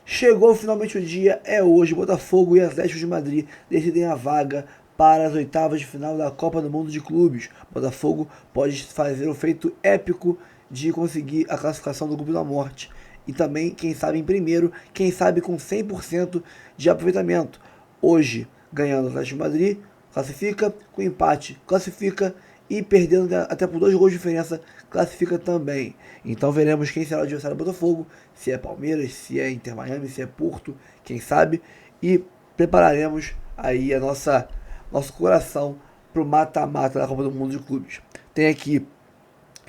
Chegou finalmente o dia, é hoje. Botafogo e Atlético de Madrid decidem a vaga para as oitavas de final da Copa do Mundo de Clubes. Botafogo pode fazer o feito épico de conseguir a classificação do grupo da morte. E também, quem sabe em primeiro, quem sabe com 100% de aproveitamento. Hoje, ganhando o Atlético de Madrid, classifica, com empate, classifica, e perdendo até por 2 gols de diferença, classifica também. Então veremos quem será o adversário do Botafogo, se é Palmeiras, se é Inter Miami, se é Porto, quem sabe, e prepararemos aí nosso coração para o mata-mata da Copa do Mundo de Clubes. Tem aqui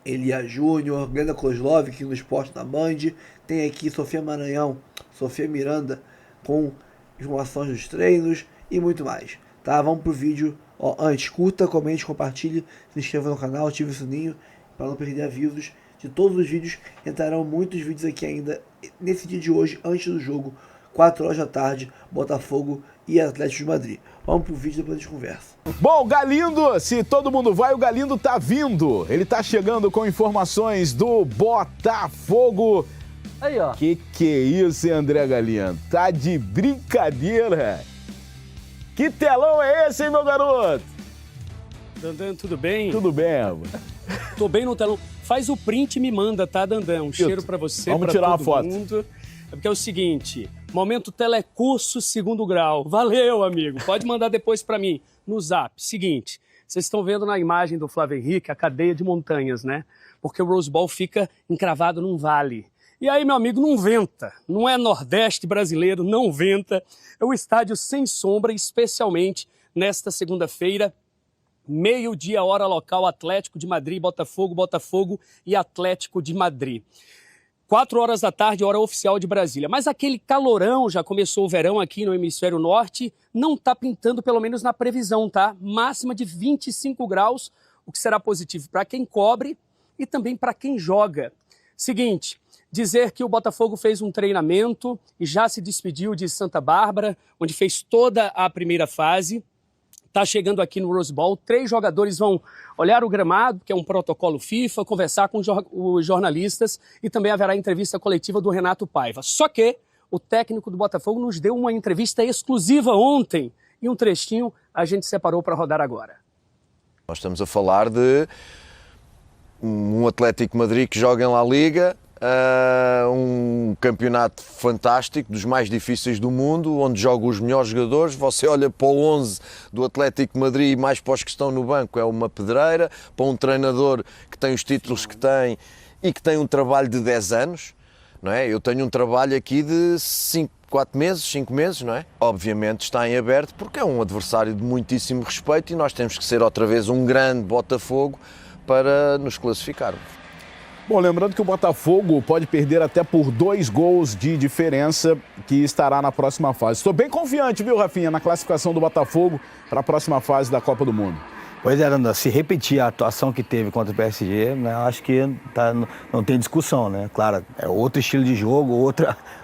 Elia Júnior, Glenda Kozlov aqui no Esporte da Band, tem aqui Sofia Maranhão, Sofia Miranda com informações dos treinos e muito mais. Tá, vamos pro vídeo. Antes, curta, comente, compartilhe, se inscreva no canal, ative o sininho para não perder avisos de todos os vídeos. Entrarão muitos vídeos aqui ainda nesse dia de hoje, antes do jogo, 4 horas da tarde, Botafogo e Atlético de Madrid. Vamos pro vídeo, depois a gente conversa. Bom, Galindo, se todo mundo vai, o Galindo tá vindo. Ele tá chegando com informações do Botafogo. Aí, ó. Que é isso, hein, André Galindo? Tá de brincadeira. Que telão é esse, hein, meu garoto? Dandan, tudo bem? Tudo bem, Ava. Tô bem no telão. Faz o print e me manda, tá, Dandan? Um cheiro pra você, vamos pra tirar todo uma foto. mundo. É porque é o seguinte, momento telecurso 2º grau. Valeu, amigo. Pode mandar depois pra mim, no zap. Seguinte, vocês estão vendo na imagem do Flávio Henrique a cadeia de montanhas, né? Porque o Rose Bowl fica encravado num vale. E aí, meu amigo, não venta. Não é Nordeste brasileiro, não venta. É o estádio sem sombra, especialmente nesta segunda-feira, meio-dia, hora local, Atlético de Madrid, Botafogo, Botafogo e Atlético de Madrid. 4 horas da tarde, hora oficial de Brasília. Mas aquele calorão, já começou o verão aqui no hemisfério norte, não está pintando, pelo menos na previsão, tá? Máxima de 25 graus, o que será positivo para quem cobre e também para quem joga. Seguinte, dizer que o Botafogo fez um treinamento e já se despediu de Santa Bárbara, onde fez toda a primeira fase. Está chegando aqui no Rose Bowl. 3 jogadores vão olhar o gramado, que é um protocolo FIFA, conversar com os jornalistas e também haverá entrevista coletiva do Renato Paiva. Só que o técnico do Botafogo nos deu uma entrevista exclusiva ontem e um trechinho a gente separou para rodar agora. Nós estamos a falar de um Atlético de Madrid que joga em La Liga, um campeonato fantástico, dos mais difíceis do mundo, onde jogam os melhores jogadores. Você olha para o 11 do Atlético de Madrid e mais para os que estão no banco, é uma pedreira. Para um treinador que tem os títulos que tem e que tem um trabalho de 10 anos, não é? Eu tenho um trabalho aqui de 5 meses, não é? Obviamente está em aberto porque é um adversário de muitíssimo respeito e nós temos que ser outra vez um grande Botafogo para nos classificarmos. Bom, lembrando que o Botafogo pode perder até por 2 gols de diferença, que estará na próxima fase. Estou bem confiante, viu, Rafinha, na classificação do Botafogo para a próxima fase da Copa do Mundo. Pois é, Nanda, se repetir a atuação que teve contra o PSG, né, acho que não tem discussão, né? Claro, é outro estilo de jogo,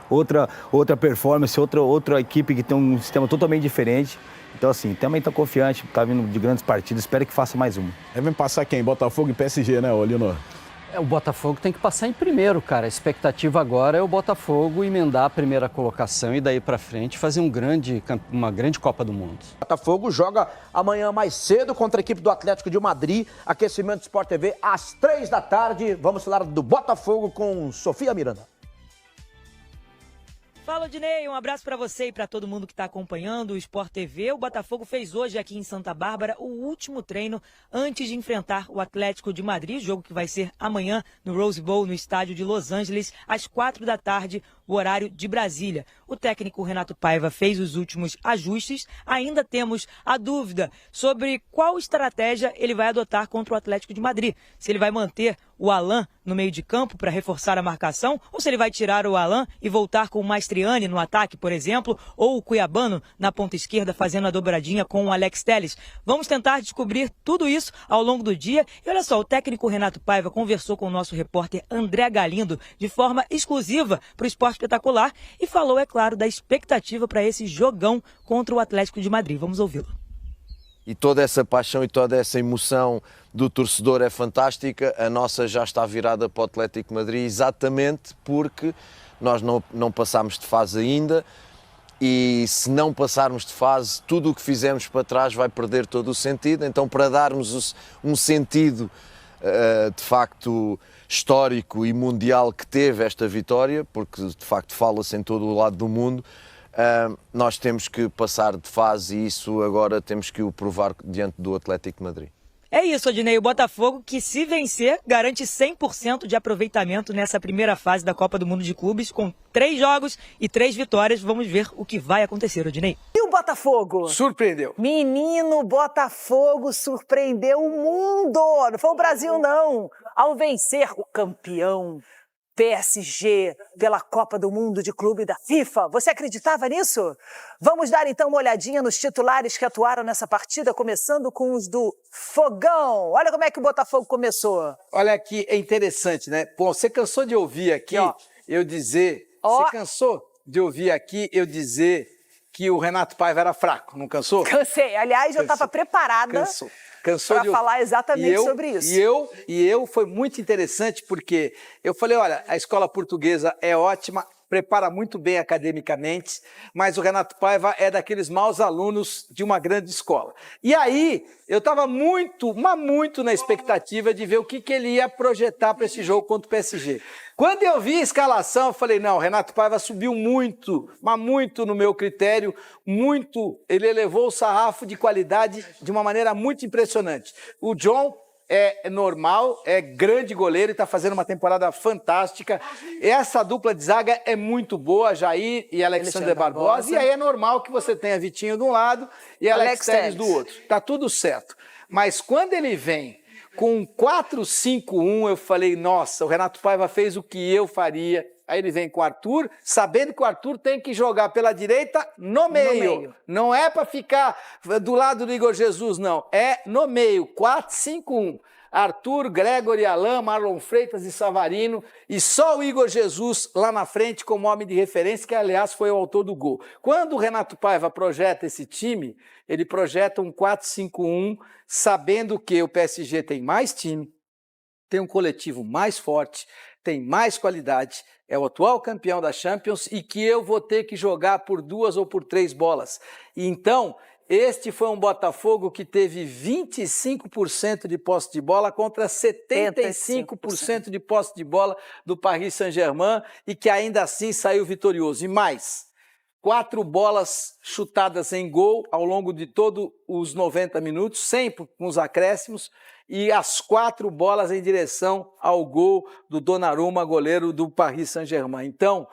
outra performance, outra equipe que tem um sistema totalmente diferente. Então, assim, também estou confiante, está vindo de grandes partidas, espero que faça mais uma. Devem passar quem? Botafogo e PSG, né, Linor? O Botafogo tem que passar em primeiro, cara. A expectativa agora é o Botafogo emendar a primeira colocação e daí pra frente fazer uma grande Copa do Mundo. O Botafogo joga amanhã mais cedo contra a equipe do Atlético de Madrid. Aquecimento do Sport TV às 3 da tarde. Vamos falar do Botafogo com Sofia Miranda. Fala, Odinei, um abraço para você e para todo mundo que está acompanhando o Sport TV. O Botafogo fez hoje aqui em Santa Bárbara o último treino antes de enfrentar o Atlético de Madrid, jogo que vai ser amanhã no Rose Bowl, no estádio de Los Angeles, às 4 da tarde, o horário de Brasília. O técnico Renato Paiva fez os últimos ajustes. Ainda temos a dúvida sobre qual estratégia ele vai adotar contra o Atlético de Madrid. Se ele vai manter o Alan no meio de campo para reforçar a marcação, ou se ele vai tirar o Alan e voltar com o Mastriani no ataque, por exemplo, ou o Cuiabano na ponta esquerda fazendo a dobradinha com o Alex Telles. Vamos tentar descobrir tudo isso ao longo do dia. E olha só, o técnico Renato Paiva conversou com o nosso repórter André Galindo de forma exclusiva para o Esporte Espetacular e falou, é claro, da expectativa para esse jogão contra o Atlético de Madrid. Vamos ouvi-lo. e toda essa paixão e toda essa emoção do torcedor é fantástica. A nossa já está virada para o Atlético de Madrid, exatamente porque nós não passámos de fase ainda, e se não passarmos de fase, tudo o que fizemos para trás vai perder todo o sentido. Então, para darmos um sentido de facto histórico e mundial que teve esta vitória, porque de facto fala-se em todo o lado do mundo, nós temos que passar de fase, e isso agora temos que o provar diante do Atlético de Madrid. É isso, Odinei. O Botafogo, que se vencer, garante 100% de aproveitamento nessa primeira fase da Copa do Mundo de Clubes, com 3 jogos e 3 vitórias. Vamos ver o que vai acontecer, Odinei. E o Botafogo? Surpreendeu. Menino, Botafogo surpreendeu o mundo. Não foi o Brasil, não. Ao vencer o campeão PSG pela Copa do Mundo de Clube da FIFA. Você acreditava nisso? Vamos dar então uma olhadinha nos titulares que atuaram nessa partida, começando com os do Fogão. Olha como é que o Botafogo começou. Olha aqui, é interessante, né? Bom, você cansou de ouvir aqui eu dizer... Você cansou de ouvir aqui eu dizer que o Renato Paiva era fraco, não cansou? Cansei. Aliás, eu estava preparada para falar exatamente sobre isso. E eu foi muito interessante porque eu falei, olha, a escola portuguesa é ótima, prepara muito bem academicamente, mas o Renato Paiva é daqueles maus alunos de uma grande escola. E aí, eu estava muito na expectativa de ver o que ele ia projetar para esse jogo contra o PSG. Quando eu vi a escalação, eu falei, não, o Renato Paiva subiu muito, mas muito no meu critério, muito, ele elevou o sarrafo de qualidade de uma maneira muito impressionante. O John é normal, é grande goleiro e está fazendo uma temporada fantástica. Essa dupla de zaga é muito boa, Jair e Alexander Barbosa, e aí é normal que você tenha Vitinho de um lado e Alex Telles do outro. Tá tudo certo. Mas quando ele vem com 4-5-1, eu falei, nossa, o Renato Paiva fez o que eu faria. Aí ele vem com o Arthur, sabendo que o Arthur tem que jogar pela direita no meio. Não é para ficar do lado do Igor Jesus, não. É no meio, 4-5-1. Arthur, Gregory, Alain, Marlon Freitas e Savarino, e só o Igor Jesus lá na frente como homem de referência, que aliás foi o autor do gol. Quando o Renato Paiva projeta esse time, ele projeta um 4-5-1, sabendo que o PSG tem mais time, tem um coletivo mais forte, tem mais qualidade, é o atual campeão da Champions e que eu vou ter que jogar por 2 ou por 3 bolas. E então, este foi um Botafogo que teve 25% de posse de bola contra 75% de posse de bola do Paris Saint-Germain e que ainda assim saiu vitorioso. E mais, 4 bolas chutadas em gol ao longo de todos os 90 minutos, sempre com os acréscimos, e as 4 bolas em direção ao gol do Donnarumma, goleiro do Paris Saint-Germain. Então,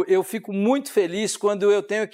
eu fico muito feliz quando eu tenho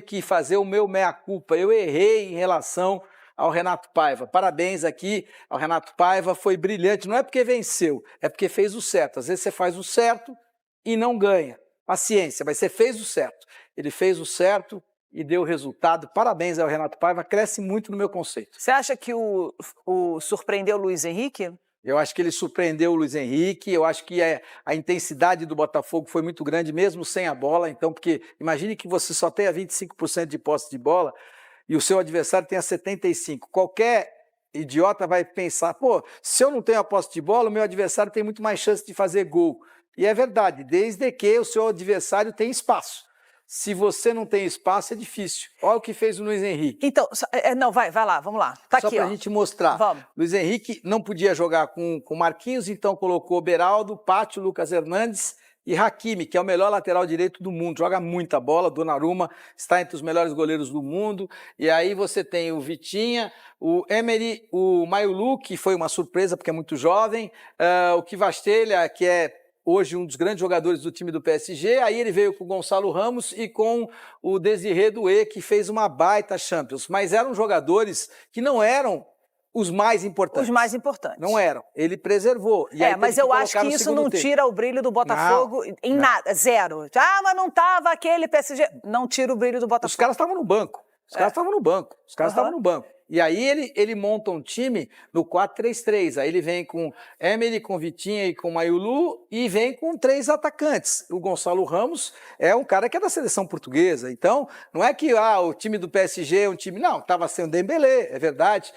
que fazer o meu mea-culpa. Eu errei em relação ao Renato Paiva. Parabéns aqui ao Renato Paiva, foi brilhante. Não é porque venceu, é porque fez o certo. Às vezes você faz o certo e não ganha. Paciência, mas você fez o certo. Ele fez o certo e deu o resultado. Parabéns ao Renato Paiva, cresce muito no meu conceito. Você acha que o surpreendeu o Luiz Henrique? Eu acho que ele surpreendeu o Luiz Henrique, eu acho que a intensidade do Botafogo foi muito grande, mesmo sem a bola. Então, porque imagine que você só tenha 25% de posse de bola e o seu adversário tenha 75%. Qualquer idiota vai pensar, pô, se eu não tenho a posse de bola, o meu adversário tem muito mais chance de fazer gol. E é verdade, desde que o seu adversário tem espaço. Se você não tem espaço, é difícil. Olha o que fez o Luiz Henrique. Então, não, vai lá, vamos lá. Tá só aqui, pra gente mostrar. Vamos. Luiz Henrique não podia jogar com Marquinhos, então colocou Beraldo, Pátio, Lucas Hernandes e Hakimi, que é o melhor lateral direito do mundo. Joga muita bola, Donnarumma está entre os melhores goleiros do mundo. E aí você tem o Vitinha, o Emery, o Mayulu, que foi uma surpresa porque é muito jovem, o Kvastelja, que é hoje um dos grandes jogadores do time do PSG, aí ele veio com o Gonçalo Ramos e com o Desiré Doué, que fez uma baita Champions, mas eram jogadores que não eram os mais importantes. Os mais importantes. Não eram, ele preservou. E mas eu acho que isso não tira o brilho do Botafogo em nada, zero. Mas não tava aquele PSG, não tira o brilho do Botafogo. Os caras estavam no banco, os caras estavam no banco. E aí ele monta um time no 4-3-3. Aí ele vem com Emery, com Vitinha e com Mayulu e vem com 3 atacantes. O Gonçalo Ramos é um cara que é da seleção portuguesa. Então, não é que o time do PSG é um time... Não, estava sem o Dembélé, é verdade.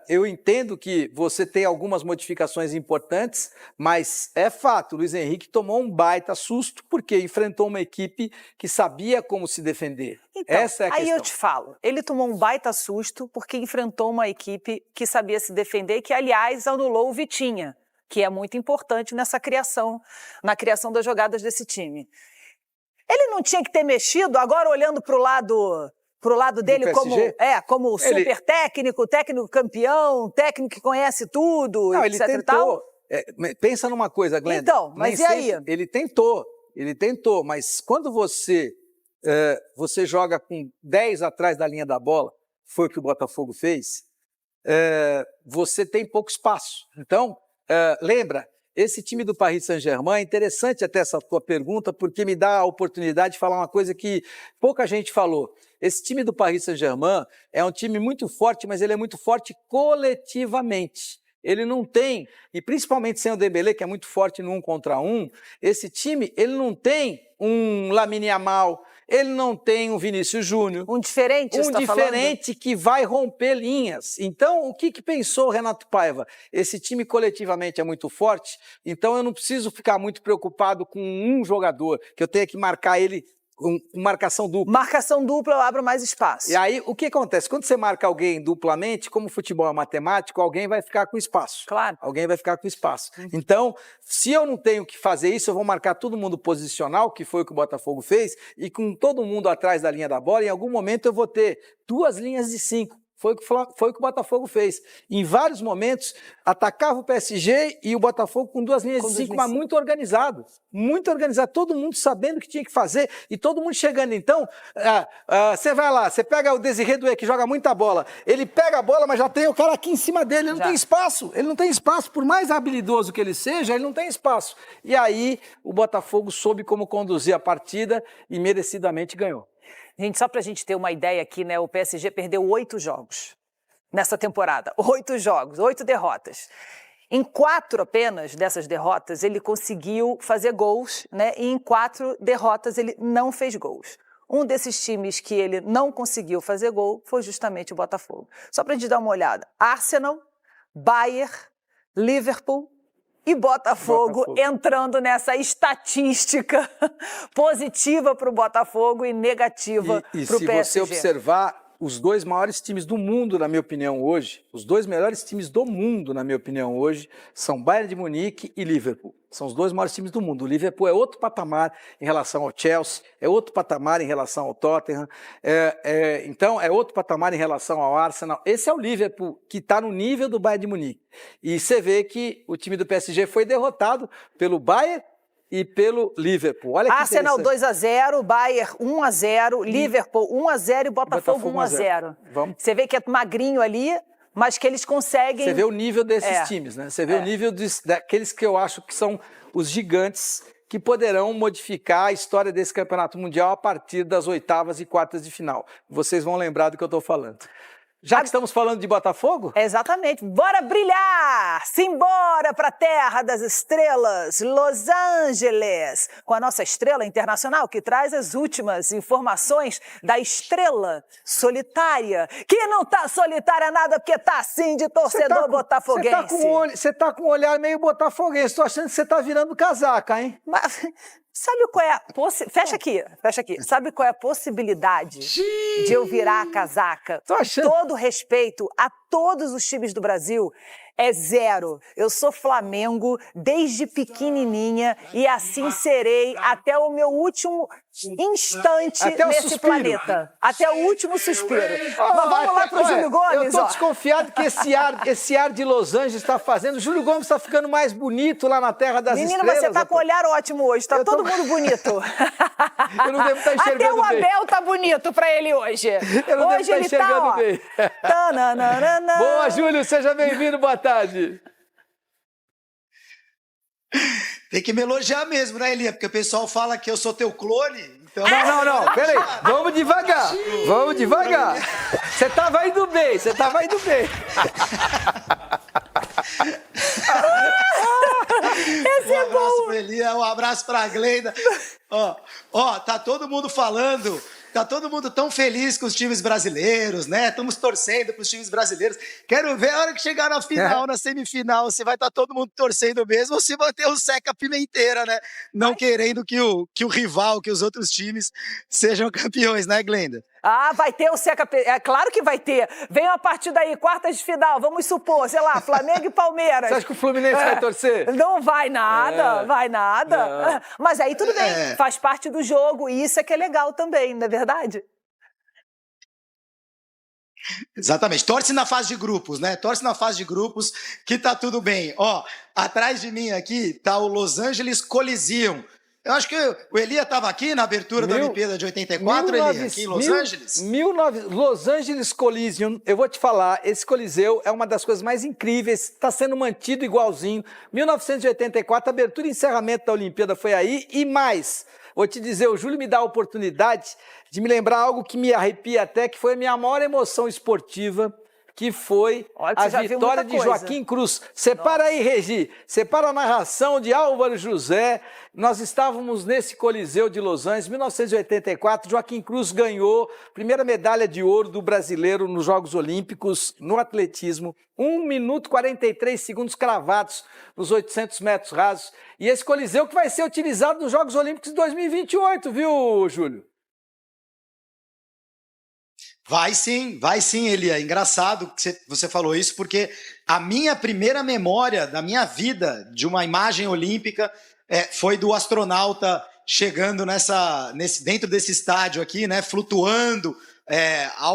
Eu entendo que você tem algumas modificações importantes, mas é fato, o Luiz Henrique tomou um baita susto porque enfrentou uma equipe que sabia como se defender. Então, essa é a questão. Aí eu te falo, ele tomou um baita susto porque enfrentou uma equipe que sabia se defender, que aliás anulou o Vitinha, que é muito importante na criação das jogadas desse time. Ele não tinha que ter mexido, agora olhando para o lado dele como super técnico campeão, técnico que conhece tudo, não, etc. Ele tentou. Pensa numa coisa, Glenda. Então, mas e aí? Ele tentou, mas quando você joga com 10 atrás da linha da bola, foi o que o Botafogo fez, você tem pouco espaço. Então, lembra, esse time do Paris Saint-Germain, é interessante até essa tua pergunta, porque me dá a oportunidade de falar uma coisa que pouca gente falou. Esse time do Paris Saint-Germain é um time muito forte, mas ele é muito forte coletivamente. Ele não tem, e principalmente sem o Dembélé, que é muito forte no 1 contra 1, esse time, ele não tem um Lamine Yamal, ele não tem um Vinícius Júnior. Um diferente, você tá falando? Que vai romper linhas. Então, o que pensou o Renato Paiva? Esse time coletivamente é muito forte, então eu não preciso ficar muito preocupado com um jogador, que eu tenha que marcar ele com marcação dupla. Marcação dupla, eu abro mais espaço. E aí, o que acontece? Quando você marca alguém duplamente, como o futebol é matemático, alguém vai ficar com espaço. Claro. Alguém vai ficar com espaço. Então, se eu não tenho que fazer isso, eu vou marcar todo mundo posicional, que foi o que o Botafogo fez, e com todo mundo atrás da linha da bola, em algum momento eu vou ter 2 linhas de 5. Foi o que o Botafogo fez. Em vários momentos, atacava o PSG e o Botafogo com 2 linhas de 5, mas muito organizado. Muito organizado. Todo mundo sabendo o que tinha que fazer e todo mundo chegando. Então, você vai lá, você pega o Desiré Doué, que joga muita bola. Ele pega a bola, mas já tem o cara aqui em cima dele. Ele não tem espaço. Ele não tem espaço. Por mais habilidoso que ele seja, ele não tem espaço. E aí, o Botafogo soube como conduzir a partida e merecidamente ganhou. Gente, só pra gente ter uma ideia aqui, né? O PSG perdeu 8 jogos nessa temporada. 8 jogos, 8 derrotas. Em 4 apenas dessas derrotas, ele conseguiu fazer gols, né? E em 4 derrotas, ele não fez gols. Um desses times que ele não conseguiu fazer gol foi justamente o Botafogo. Só pra gente dar uma olhada. Arsenal, Bayern, Liverpool e Botafogo entrando nessa estatística positiva para o Botafogo e negativa para o PSG. E se você observar, os 2 maiores times do mundo, na minha opinião, hoje, os 2 melhores times do mundo, na minha opinião, hoje, são Bayern de Munique e Liverpool. São os 2 maiores times do mundo. O Liverpool é outro patamar em relação ao Chelsea, é outro patamar em relação ao Tottenham, então é outro patamar em relação ao Arsenal. Esse é o Liverpool, que está no nível do Bayern de Munique. E você vê que o time do PSG foi derrotado pelo Bayern e pelo Liverpool. Olha que Arsenal 2-0, Bayern 1-0, Liverpool 1-0 e Botafogo 1-0. Você vê que é magrinho ali, mas que eles conseguem... Você vê o nível desses times, né? Você vê o nível daqueles que eu acho que são os gigantes que poderão modificar a história desse campeonato mundial a partir das 8ª e 1/4 de final. Vocês vão lembrar do que eu estou falando. Já que estamos falando de Botafogo? Exatamente. Bora brilhar! Simbora para a terra das estrelas, Los Angeles, com a nossa estrela internacional que traz as últimas informações da estrela solitária, que não tá solitária nada porque tá assim de torcedor botafoguense. Você tá com um olhar meio botafoguense, tô achando que você tá virando casaca, hein? Mas... Sabe qual é a fecha aqui. Sabe qual é a possibilidade de eu virar a casaca? Todo respeito a todos os times do Brasil é 0. Eu sou Flamengo desde pequenininha e assim serei até o meu último instante nesse planeta. Até o último suspiro. Mas vamos lá pro Júlio Gomes. Eu tô desconfiado que esse ar de Los Angeles está fazendo. O Júlio Gomes está ficando mais bonito lá na Terra das Estrelas. Menino, você tá com olhar ótimo hoje. Tá todo mundo bonito. Eu não devo estar enxergando Até o Abel tá bonito pra ele hoje. Eu não hoje devo estar enxergando bem. Boa, Júlio. Seja bem-vindo. Boa tarde. Tem que me elogiar mesmo, né, Elia? Porque o pessoal fala que eu sou teu clone. Então... Não, peraí. Vamos devagar. Você tava indo bem. Esse é Um abraço bom. pro Elia, um abraço pra Glenda. Tá todo mundo falando... Tá todo mundo tão feliz com os times brasileiros, né? Estamos torcendo para os times brasileiros. Quero ver a hora que chegar na final, na semifinal, se vai estar todo mundo torcendo mesmo ou se vai ter o Seca Pimenteira, né? Não querendo que o rival, que os outros times sejam campeões, né, Glenda? Ah, vai ter o Seca... É claro que vai ter. Vem uma partida aí, quartas de final, vamos supor, sei lá, Flamengo e Palmeiras. Você acha que o Fluminense vai torcer? Não vai nada, Não. Mas aí tudo bem, faz parte do jogo e isso é que é legal também, não é verdade? Exatamente. Torce na fase de grupos, né? Torce na fase de grupos que tá tudo bem. Atrás de mim aqui tá o Los Angeles Coliseum. Eu acho que o Elia estava aqui na abertura da Olimpíada de 84, Elia, aqui em Los Angeles. Los Angeles Coliseum, eu vou te falar, esse Coliseu é uma das coisas mais incríveis, está sendo mantido igualzinho. 1984, abertura e encerramento da Olimpíada foi aí, e mais, vou te dizer, o Júlio me dá a oportunidade de me lembrar algo que me arrepia até, que foi a minha maior emoção esportiva, que foi a vitória de Joaquim Cruz. Separa aí, Regi, separa a narração de Álvaro José. Nós estávamos nesse Coliseu de Los Angeles, 1984, Joaquim Cruz ganhou primeira medalha de ouro do brasileiro nos Jogos Olímpicos, no atletismo, 1 minuto e 43 segundos cravados nos 800 metros rasos. E esse Coliseu que vai ser utilizado nos Jogos Olímpicos de 2028, viu, Júlio? Vai sim, Elia. Engraçado que você falou isso, porque a minha primeira memória da minha vida de uma imagem olímpica foi do astronauta chegando dentro desse estádio aqui, né, flutuando,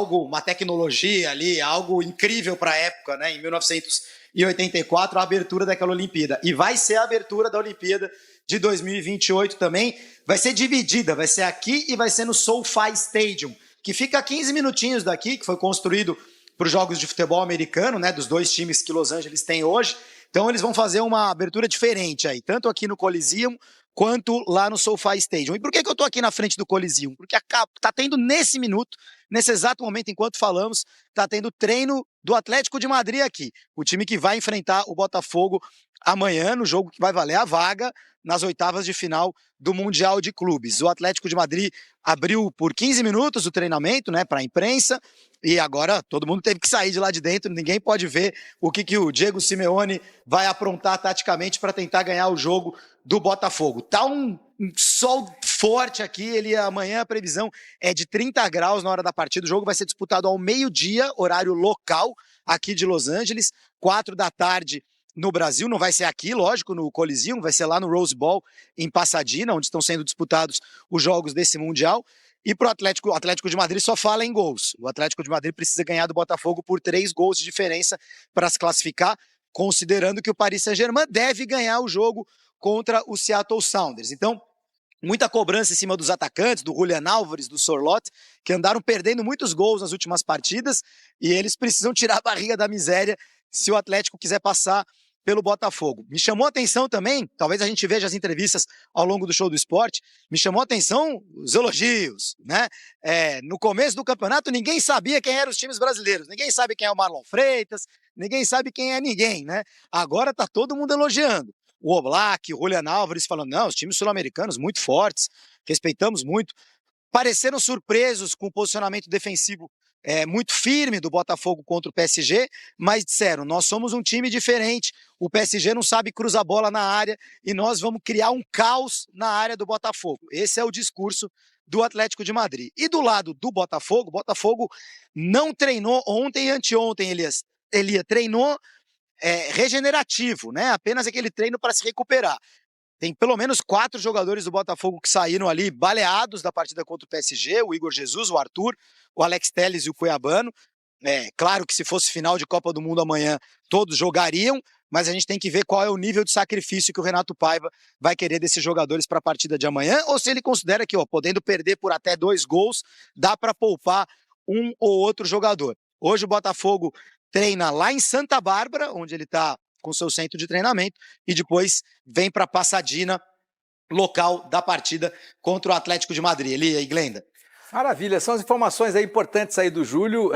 uma tecnologia ali, algo incrível para a época, né, em 1984, a abertura daquela Olimpíada. E vai ser a abertura da Olimpíada de 2028 também. Vai ser dividida, vai ser aqui e vai ser no SoFi Stadium, que fica a 15 minutinhos daqui, que foi construído para os jogos de futebol americano, né, dos dois times que Los Angeles tem hoje. Então eles vão fazer uma abertura diferente aí, tanto aqui no Coliseum quanto lá no SoFi Stadium. E por que eu estou aqui na frente do Coliseum? Porque está tendo nesse minuto, nesse exato momento enquanto falamos, está tendo treino do Atlético de Madrid aqui, o time que vai enfrentar o Botafogo amanhã, no jogo que vai valer a vaga nas oitavas de final do Mundial de Clubes. O Atlético de Madrid abriu por 15 minutos o treinamento, né, para a imprensa, e agora todo mundo teve que sair de lá de dentro, ninguém pode ver o que o Diego Simeone vai aprontar taticamente para tentar ganhar o jogo do Botafogo. Tá um sol forte aqui, amanhã a previsão é de 30 graus na hora da partida, o jogo vai ser disputado ao meio-dia, horário local, aqui de Los Angeles, 4 da tarde no Brasil, não vai ser aqui, lógico, no Coliseum, vai ser lá no Rose Bowl, em Pasadena, onde estão sendo disputados os jogos desse Mundial. E para o Atlético de Madrid só fala em gols. O Atlético de Madrid precisa ganhar do Botafogo por 3 gols de diferença para se classificar, considerando que o Paris Saint-Germain deve ganhar o jogo contra o Seattle Sounders. Então, muita cobrança em cima dos atacantes, do Julian Álvares, do Sorloth, que andaram perdendo muitos gols nas últimas partidas, e eles precisam tirar a barriga da miséria se o Atlético quiser passar pelo Botafogo. Me chamou a atenção também, talvez a gente veja as entrevistas ao longo do Show do Esporte, me chamou a atenção os elogios, né? No começo do campeonato ninguém sabia quem eram os times brasileiros, ninguém sabe quem é o Marlon Freitas, ninguém sabe quem é ninguém, né? Agora tá todo mundo elogiando. O Oblak, o Julian Álvares falando, não, os times sul-americanos muito fortes, respeitamos muito. Pareceram surpresos com o posicionamento defensivo muito firme do Botafogo contra o PSG, mas disseram, nós somos um time diferente, o PSG não sabe cruzar a bola na área e nós vamos criar um caos na área do Botafogo. Esse é o discurso do Atlético de Madrid. E do lado do Botafogo, o Botafogo não treinou ontem e anteontem, Elia treinou regenerativo, né? Apenas aquele treino para se recuperar. Tem pelo menos 4 jogadores do Botafogo que saíram ali baleados da partida contra o PSG, o Igor Jesus, o Arthur, o Alex Telles e o Cuiabano. Claro que se fosse final de Copa do Mundo amanhã, todos jogariam, mas a gente tem que ver qual é o nível de sacrifício que o Renato Paiva vai querer desses jogadores para a partida de amanhã, ou se ele considera que, podendo perder por até 2 gols, dá para poupar um ou outro jogador. Hoje o Botafogo treina lá em Santa Bárbara, onde ele está com seu centro de treinamento e depois vem para Pasadena, local da partida contra o Atlético de Madrid. Elia e Glenda. Maravilha, são as informações aí importantes aí do Júlio.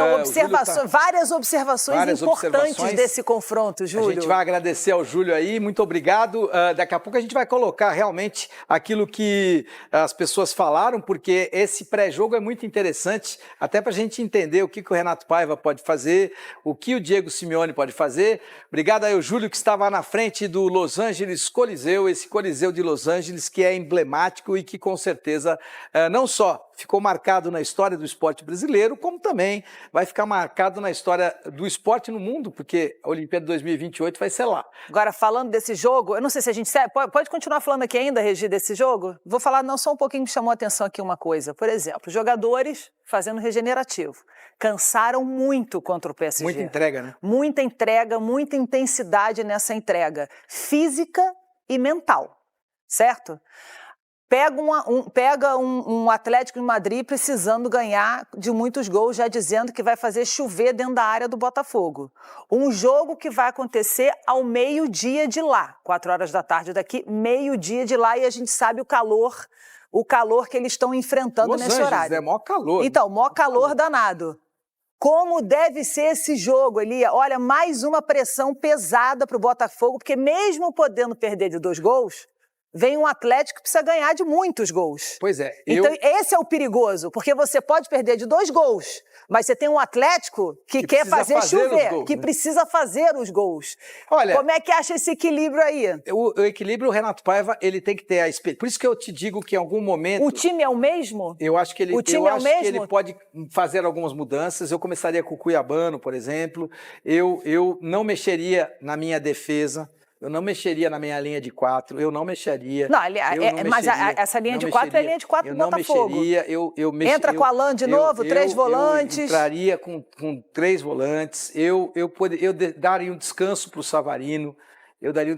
Várias observações importantes desse confronto, Júlio. A gente vai agradecer ao Júlio aí, muito obrigado. Daqui a pouco a gente vai colocar realmente aquilo que as pessoas falaram, porque esse pré-jogo é muito interessante, até para a gente entender o que o Renato Paiva pode fazer, o que o Diego Simeone pode fazer. Obrigado aí ao Júlio, que estava na frente do Los Angeles Coliseu, esse Coliseu de Los Angeles que é emblemático e que com certeza não só ficou marcado na história do esporte brasileiro, como também vai ficar marcado na história do esporte no mundo, porque a Olimpíada 2028 vai ser lá. Agora, falando desse jogo, eu não sei se a gente... Pode continuar falando aqui ainda, Regi, desse jogo? Vou falar não só um pouquinho, me chamou a atenção aqui uma coisa. Por exemplo, jogadores fazendo regenerativo. Cansaram muito contra o PSG. Muita entrega, né? Muita entrega, muita intensidade nessa entrega. Física e mental, certo? Pega um Atlético de Madrid precisando ganhar de muitos gols, já dizendo que vai fazer chover dentro da área do Botafogo. Um jogo que vai acontecer ao meio-dia de lá, 4 horas da tarde daqui, meio-dia de lá, e a gente sabe o calor que eles estão enfrentando nesse horário. É maior calor. Então, maior calor danado. Como deve ser esse jogo, Elia? Olha, mais uma pressão pesada para o Botafogo, porque mesmo podendo perder de 2 gols, vem um Atlético que precisa ganhar de muitos gols. Pois é. Então, esse é o perigoso, porque você pode perder de 2 gols, mas você tem um Atlético que quer fazer chover, gols, que precisa fazer os gols. Olha, como é que acha esse equilíbrio aí? O equilíbrio, o Renato Paiva, ele tem que ter a experiência. Por isso que eu te digo que em algum momento... O time é o mesmo? Eu acho que ele, o time é o mesmo? Que ele pode fazer algumas mudanças. Eu começaria com o Cuiabano, por exemplo. Eu não mexeria na minha defesa. Eu não mexeria na minha linha de 4, eu não mexeria. Mas essa linha de 4 é a linha de 4 do Botafogo. Eu mexeria. Entra com o Alan de novo, 3 volantes. Eu entraria com 3 volantes. Eu daria um descanso para o Savarino. Eu daria um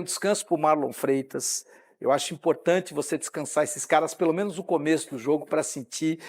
descanso para o Marlon Freitas. Eu acho importante você descansar esses caras, pelo menos no começo do jogo, para sentir.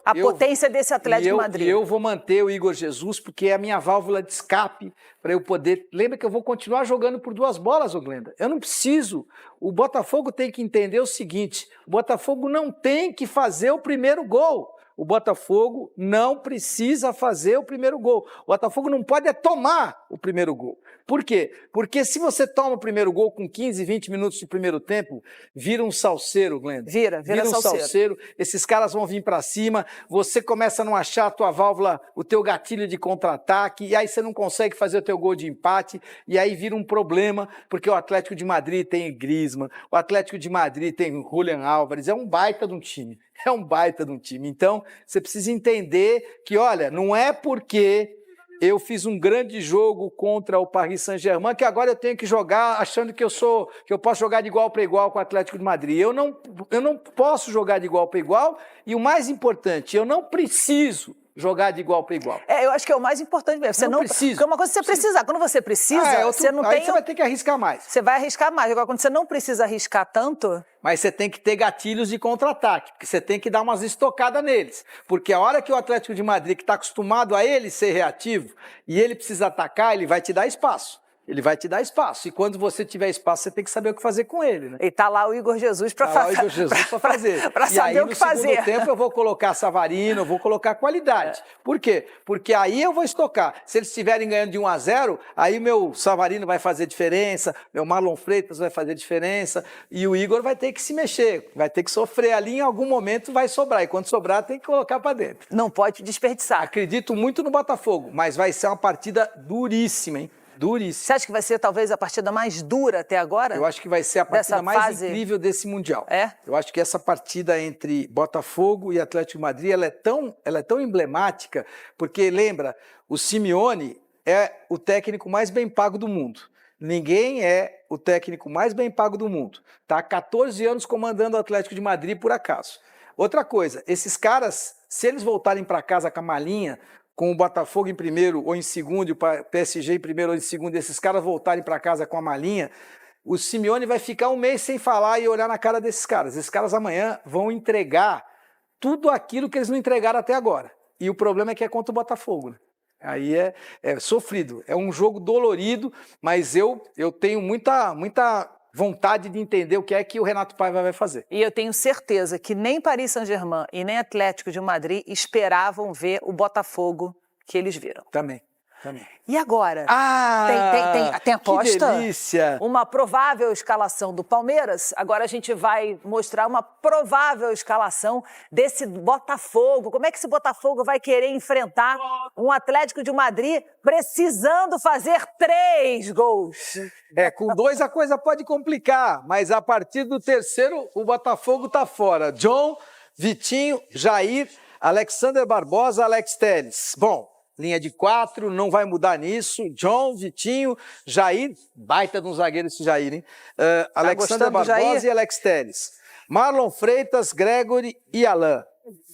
A potência desse Atlético de Madrid. E eu vou manter o Igor Jesus, porque é a minha válvula de escape para eu poder... Lembra que eu vou continuar jogando por 2 bolas, ô Glenda? Eu não preciso. O Botafogo tem que entender o seguinte, o Botafogo não tem que fazer o primeiro gol. O Botafogo não precisa fazer o primeiro gol. O Botafogo não pode tomar o primeiro gol. Por quê? Porque se você toma o primeiro gol com 15, 20 minutos de primeiro tempo, vira um salseiro, Glenda. Vira um salseiro. Esses caras vão vir para cima, você começa a não achar a tua válvula, o teu gatilho de contra-ataque, e aí você não consegue fazer o teu gol de empate, e aí vira um problema, porque o Atlético de Madrid tem Griezmann, o Atlético de Madrid tem Julián Álvares, é um baita de um time. É um baita de um time. Então, você precisa entender que, olha, não é porque eu fiz um grande jogo contra o Paris Saint-Germain que agora eu tenho que jogar achando que eu posso jogar de igual para igual com o Atlético de Madrid. Eu não posso jogar de igual para igual e o mais importante, eu não preciso jogar de igual para igual. Eu acho que é o mais importante mesmo. Você não precisa. Porque é uma coisa que você precisa. Quando você precisa, você não tem... Aí você vai ter que arriscar mais. Você vai arriscar mais. Agora, quando você não precisa arriscar tanto... Mas você tem que ter gatilhos de contra-ataque, porque você tem que dar umas estocadas neles. Porque a hora que o Atlético de Madrid, que está acostumado a ele ser reativo, e ele precisa atacar, ele vai te dar espaço. Ele vai te dar espaço. E quando você tiver espaço, você tem que saber o que fazer com ele, né? E tá lá o Igor Jesus para fazer. Tá lá o Igor Jesus para fazer. Para saber o que fazer. E aí, no segundo tempo, eu vou colocar Savarino, eu vou colocar qualidade. Por quê? Porque aí eu vou estocar. Se eles estiverem ganhando de 1-0, aí meu Savarino vai fazer diferença, meu Marlon Freitas vai fazer diferença, e o Igor vai ter que se mexer, vai ter que sofrer ali, em algum momento vai sobrar. E quando sobrar, tem que colocar para dentro. Não pode desperdiçar. Acredito muito no Botafogo, mas vai ser uma partida duríssima, hein? Duríssimo. Você acha que vai ser talvez a partida mais dura até agora? Eu acho que vai ser a partida mais incrível desse Mundial. É? Eu acho que essa partida entre Botafogo e Atlético de Madrid, ela é tão emblemática, porque lembra, o Simeone é o técnico mais bem pago do mundo. Ninguém é o técnico mais bem pago do mundo. Está há 14 anos comandando o Atlético de Madrid por acaso. Outra coisa, esses caras, se eles voltarem para casa com a malinha, com o Botafogo em primeiro ou em segundo, e o PSG em primeiro ou em segundo, e esses caras voltarem para casa com a malinha, o Simeone vai ficar um mês sem falar e olhar na cara desses caras. Esses caras amanhã vão entregar tudo aquilo que eles não entregaram até agora. E o problema é que é contra o Botafogo, né? Aí é sofrido, é um jogo dolorido, mas eu tenho muita vontade de entender o que é que o Renato Paiva vai fazer. E eu tenho certeza que nem Paris Saint-Germain e nem Atlético de Madrid esperavam ver o Botafogo que eles viram. Também. E agora? Tem aposta? Que delícia! Uma provável escalação do Palmeiras. Agora a gente vai mostrar uma provável escalação desse Botafogo. Como é que esse Botafogo vai querer enfrentar um Atlético de Madrid precisando fazer 3 gols? Com 2 a coisa pode complicar, mas a partir do terceiro o Botafogo tá fora. John, Vitinho, Jair, Alexander Barbosa, Alex Telles. Bom, linha de 4, não vai mudar nisso. John, Vitinho, Jair, baita de um zagueiro esse Jair, hein? Alexander Barbosa e Alex Telles. Marlon Freitas, Gregory e Alain.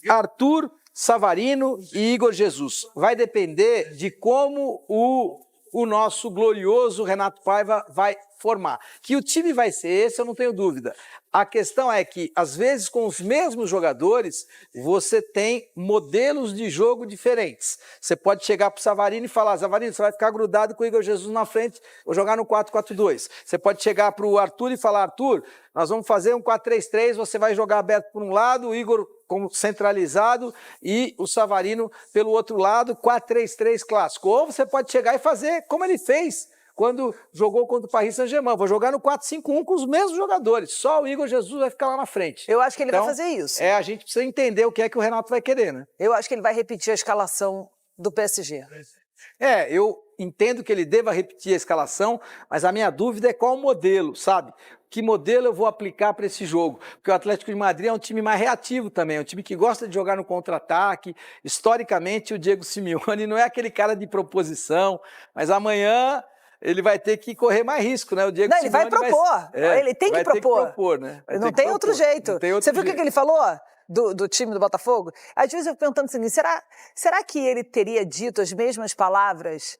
Arthur, Savarino e Igor Jesus. Vai depender de como o nosso glorioso Renato Paiva vai formar. Que o time vai ser esse, eu não tenho dúvida. A questão é que, às vezes, com os mesmos jogadores, você tem modelos de jogo diferentes. Você pode chegar para o Savarino e falar: Savarino, você vai ficar grudado com o Igor Jesus na frente, vou jogar no 4-4-2. Você pode chegar para o Arthur e falar: Arthur, nós vamos fazer um 4-3-3, você vai jogar aberto por um lado, o Igor como centralizado e o Savarino pelo outro lado, 4-3-3 clássico. Ou você pode chegar e fazer como ele fez quando jogou contra o Paris Saint-Germain. Vou jogar no 4-5-1 com os mesmos jogadores. Só o Igor Jesus vai ficar lá na frente. Eu acho que ele vai fazer isso. A gente precisa entender o que é que o Renato vai querer, né? Eu acho que ele vai repetir a escalação do PSG. Eu entendo que ele deva repetir a escalação, mas a minha dúvida é qual modelo, sabe? Que modelo eu vou aplicar para esse jogo? Porque o Atlético de Madrid é um time mais reativo também, é um time que gosta de jogar no contra-ataque. Historicamente, o Diego Simeone não é aquele cara de proposição, mas amanhã ele vai ter que correr mais risco, né? O Diego Ele vai propor. Ele tem que propor. Né? Não tem outro jeito. Você viu o que ele falou do time do Botafogo? Às vezes eu fico perguntando o seguinte: será que ele teria dito as mesmas palavras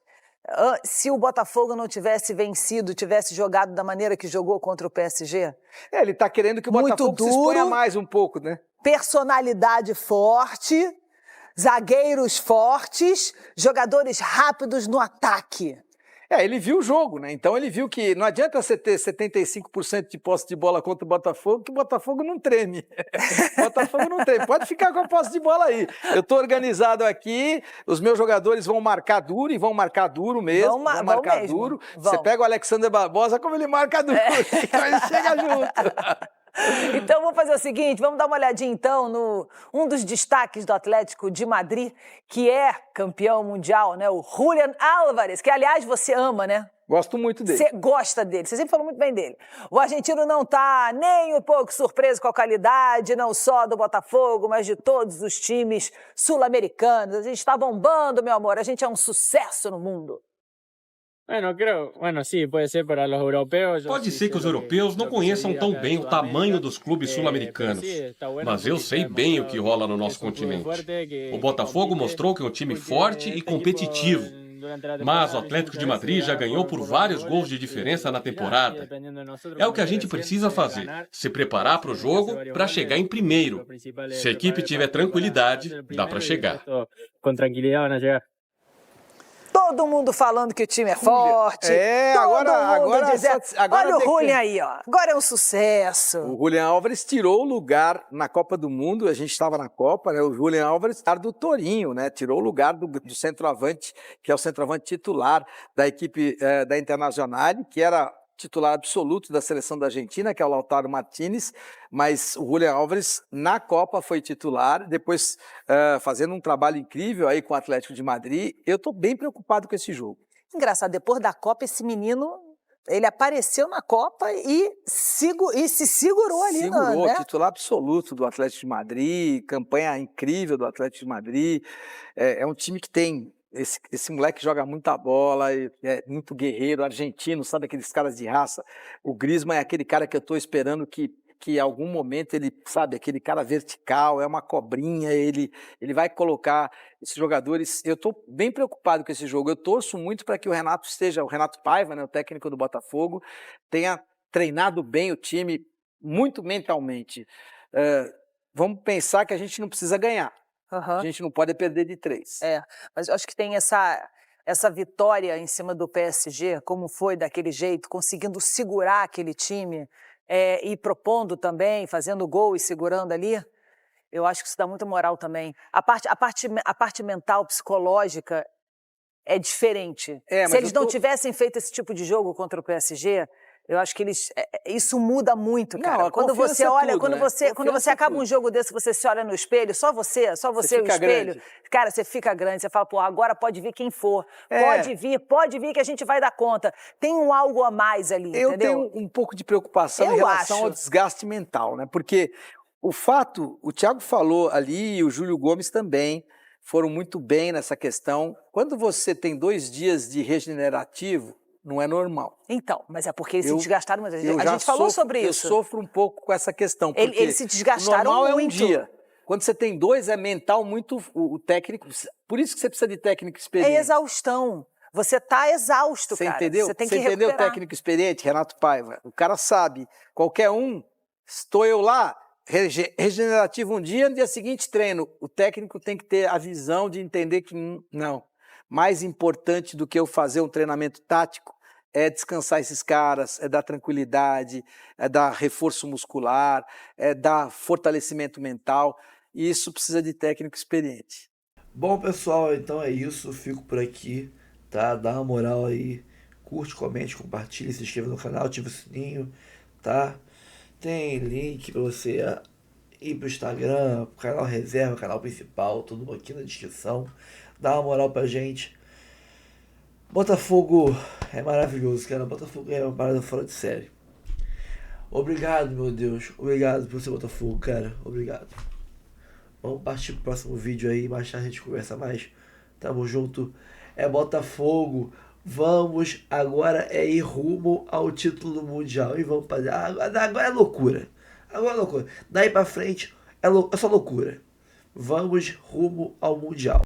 se o Botafogo não tivesse vencido, tivesse jogado da maneira que jogou contra o PSG? Ele está querendo que o Botafogo se exponha mais um pouco, né? Personalidade forte, zagueiros fortes, jogadores rápidos no ataque. Ele viu o jogo, né? Então ele viu que não adianta você ter 75% de posse de bola contra o Botafogo, que o Botafogo não treme. O Botafogo não treme. Pode ficar com a posse de bola aí. Eu estou organizado aqui, os meus jogadores vão marcar duro e vão marcar duro mesmo. Vão marcar duro. Você pega o Alexander Barbosa, como ele marca duro. Então ele chega junto. Então vamos fazer o seguinte, vamos dar uma olhadinha então no um dos destaques do Atlético de Madrid, que é campeão mundial, né? O Julián Álvares, que aliás você ama, né? Gosto muito dele. Você gosta dele, você sempre falou muito bem dele. O argentino não está nem um pouco surpreso com a qualidade, não só do Botafogo, mas de todos os times sul-americanos. A gente está bombando, meu amor, a gente é um sucesso no mundo. Pode ser que os europeus não conheçam tão bem o tamanho dos clubes sul-americanos, mas eu sei bem o que rola no nosso continente. O Botafogo mostrou que é um time forte e competitivo, mas o Atlético de Madrid já ganhou por vários gols de diferença na temporada. É o que a gente precisa fazer, se preparar para o jogo para chegar em primeiro. Se a equipe tiver tranquilidade, dá para chegar. Todo mundo falando que o time é forte. Agora dizendo, olha o Julián aí, ó. Agora é um sucesso. O Julián Álvares tirou o lugar na Copa do Mundo. A gente estava na Copa, né? O Julián Álvares era do Torinho, né? Tirou o lugar do centroavante, que é o centroavante titular da equipe da Internacional, que era titular absoluto da seleção da Argentina, que é o Lautaro Martínez, mas o Julián Álvares na Copa foi titular, depois fazendo um trabalho incrível aí com o Atlético de Madrid. Eu estou bem preocupado com esse jogo. Engraçado, depois da Copa, esse menino, ele apareceu na Copa e se segurou ali. Segurou, né? Titular absoluto do Atlético de Madrid, campanha incrível do Atlético de Madrid. É um time que tem... Esse moleque joga muita bola, é muito guerreiro, argentino, sabe, aqueles caras de raça. O Griezmann é aquele cara que eu estou esperando que em algum momento ele, sabe, aquele cara vertical, é uma cobrinha, ele vai colocar esses jogadores. Eu estou bem preocupado com esse jogo. Eu torço muito para que o Renato Paiva, né, o técnico do Botafogo, tenha treinado bem o time, muito mentalmente. Vamos pensar que a gente não precisa ganhar. A gente não pode perder de 3. Mas eu acho que tem essa vitória em cima do PSG, como foi daquele jeito, conseguindo segurar aquele time e propondo também, fazendo gol e segurando ali. Eu acho que isso dá muita moral também. A parte mental, psicológica é diferente. Se eles não tivessem feito esse tipo de jogo contra o PSG, eu acho que isso muda muito, cara. Não, quando você olha, tudo, quando você acaba um jogo desse, você se olha no espelho, só você e o espelho, grande. cara, você fica grande, você fala, pô, agora pode vir quem for. Pode vir que a gente vai dar conta. Tem algo a mais ali, eu entendeu? tenho um pouco de preocupação em relação ao desgaste mental, né? Porque o Thiago falou ali e o Júlio Gomes também foram muito bem nessa questão. Quando você tem 2 dias de regenerativo, não é normal. Então, mas é porque eles se desgastaram, mas a gente falou sobre isso. Eu sofro um pouco com essa questão. Porque eles se desgastaram normal muito. É um dia. Quando você tem 2, é mental muito o técnico. Por isso que você precisa de técnico experiente. É exaustão. Você tá exausto, você cara. Entendeu? Você tem que entendeu o recuperar. técnico experiente, Renato Paiva? O cara sabe. Qualquer um, estou eu lá, regenerativo um dia, no dia seguinte treino. O técnico tem que ter a visão de entender que não. Mais importante do que eu fazer um treinamento tático é descansar esses caras, é dar tranquilidade, é dar reforço muscular, é dar fortalecimento mental. E isso precisa de técnico experiente. Bom, pessoal, então é isso. Fico por aqui, tá? Dá uma moral aí. Curte, comente, compartilhe, se inscreva no canal, ativa o sininho, tá? Tem link para você ir pro Instagram, pro canal reserva, canal principal, tudo aqui na descrição. Dá uma moral pra gente. Botafogo é maravilhoso, cara. Botafogo é uma parada fora de série. Obrigado, meu Deus. Obrigado por ser Botafogo, cara. Obrigado. Vamos partir pro próximo vídeo aí. Mais tarde a gente conversa mais. Tamo junto. É Botafogo. Vamos agora ir rumo ao título mundial. E vamos fazer. Agora é loucura. Agora é loucura. Daí pra frente é só loucura. Vamos rumo ao mundial.